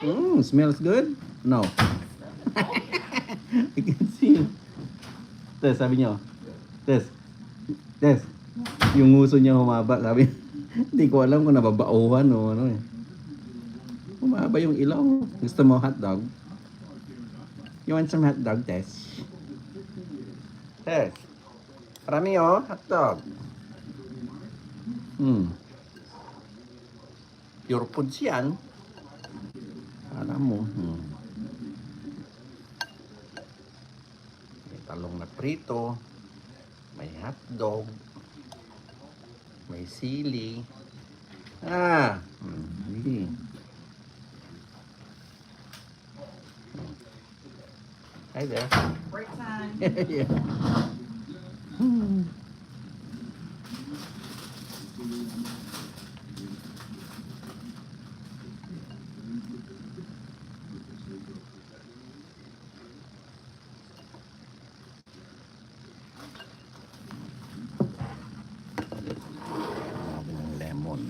Smells good? No. I can see. Tess, sabi niyo. Tess. Tess. Yung nguso niya humaba, sabi. Hindi ko alam kung nababauhan o ano eh. Humaba yung ilaw. Gusto mo hotdog? You want some hotdog, Tess? Tess. Marami oh, hotdog. Pure foods yan. Alam mo. May talong na prito. May hotdog. May sili. Hindi. Hi there. Break time. Yeah. Grabe ng lemon.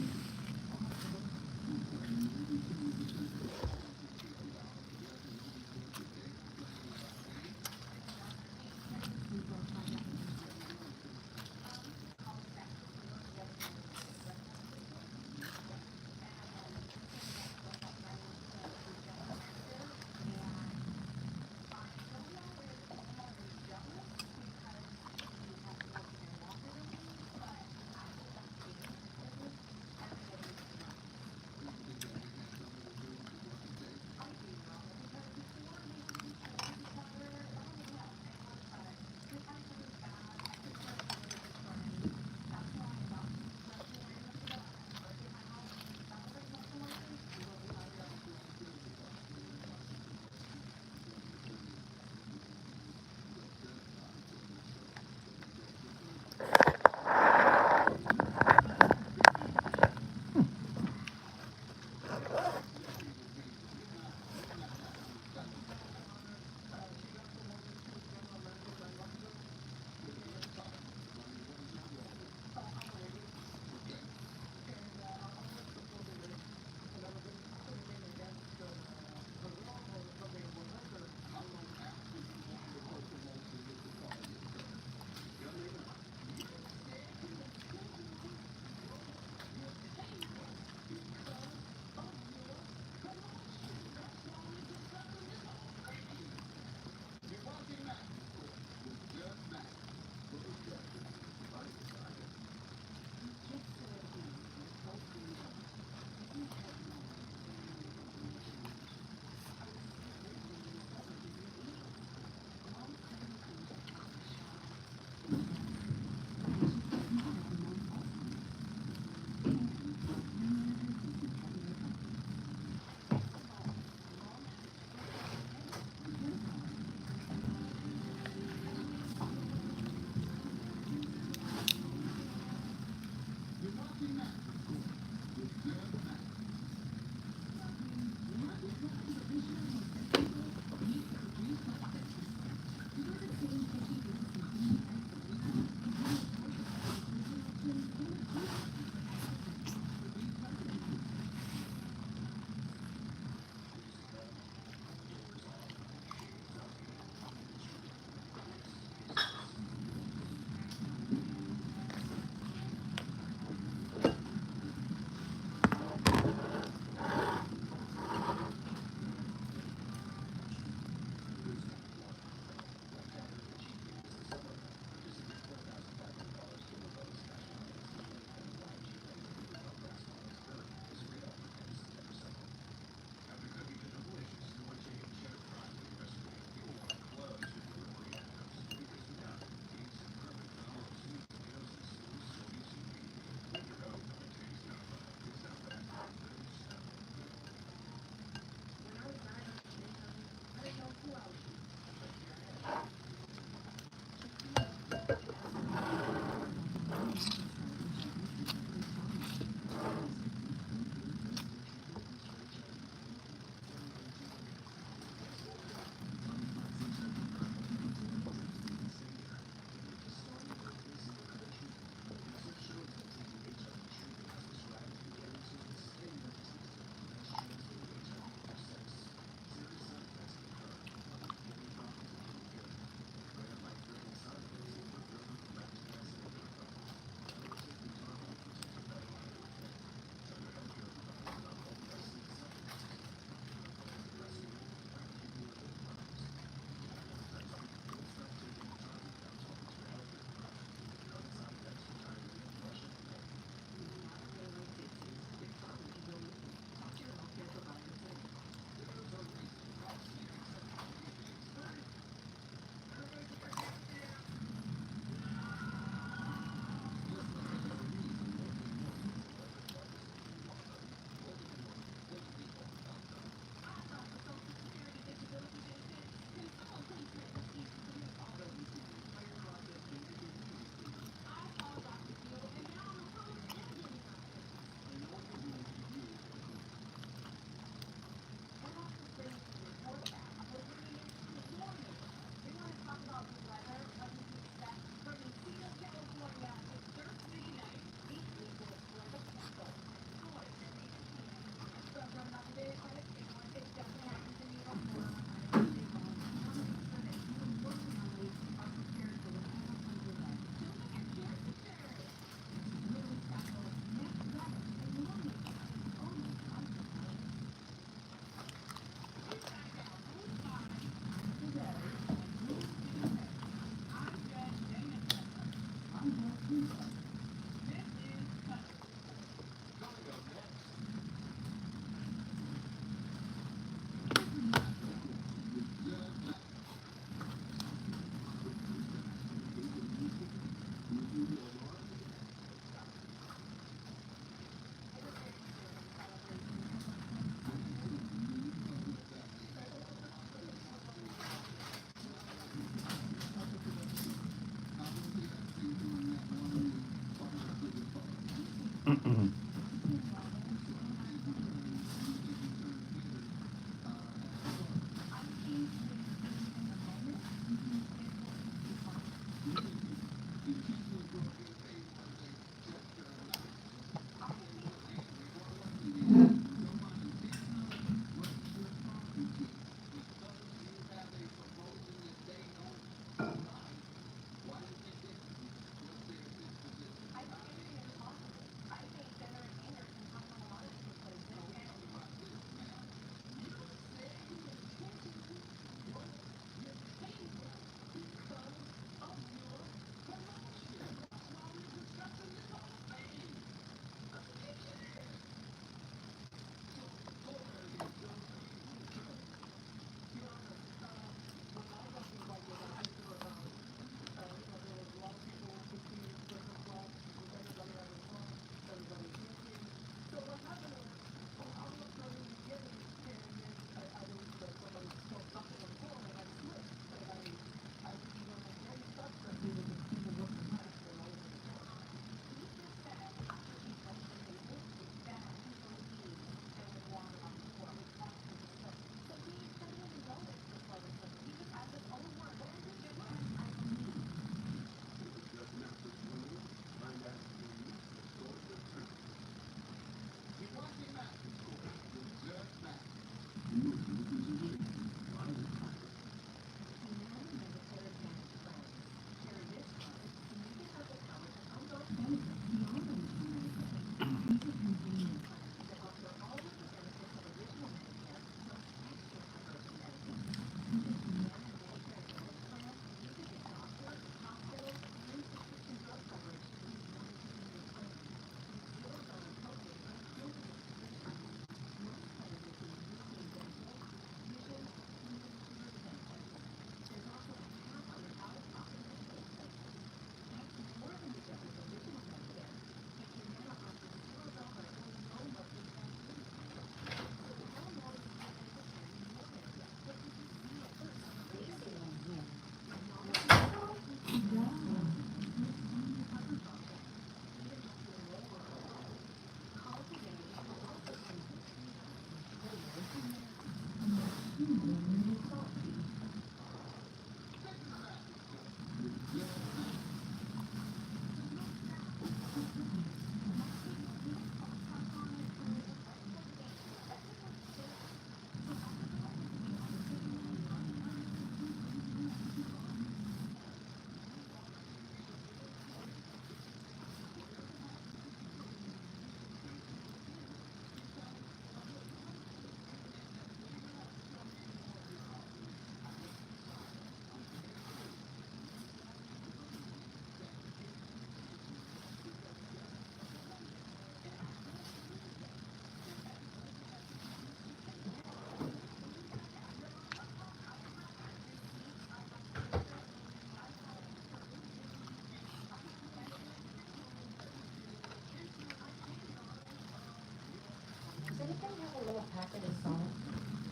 Does anybody have a little packet of salt?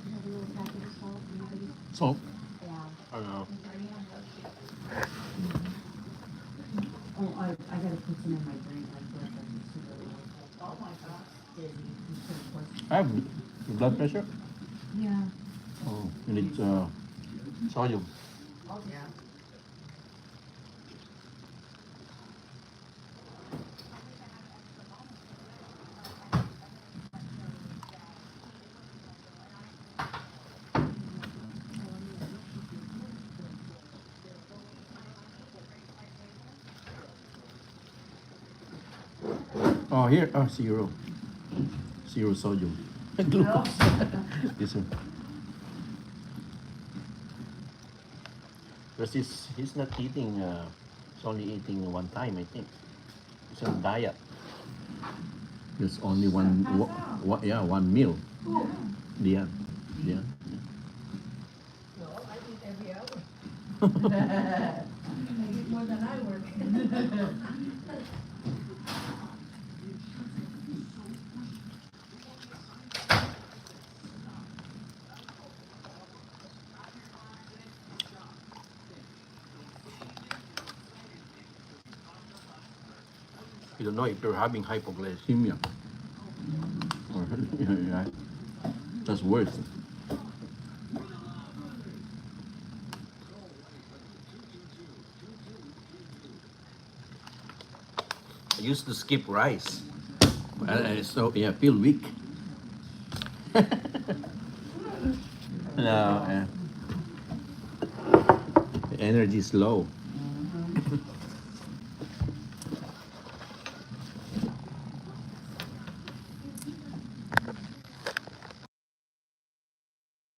You have a little packet of salt, anybody? So, Yeah. I don't know. Oh, I gotta put some in my drink, like, blood pressure, super low. Oh my gosh. Dizzy, you should of course. I have blood pressure. Yeah. Oh, you need sodium. Oh, yeah. Oh, here, zero. Zero sodium. Glucose. This one. Because he's not eating, he's only eating one time, I think. It's on diet. There's only yeah, one meal. Yeah. Yeah. Well, I eat every hour. I eat more than I work. You don't know if you're having hypoglycemia. Or, yeah, that's worse. I used to skip rice. So, yeah, feel weak. No, the energy is low.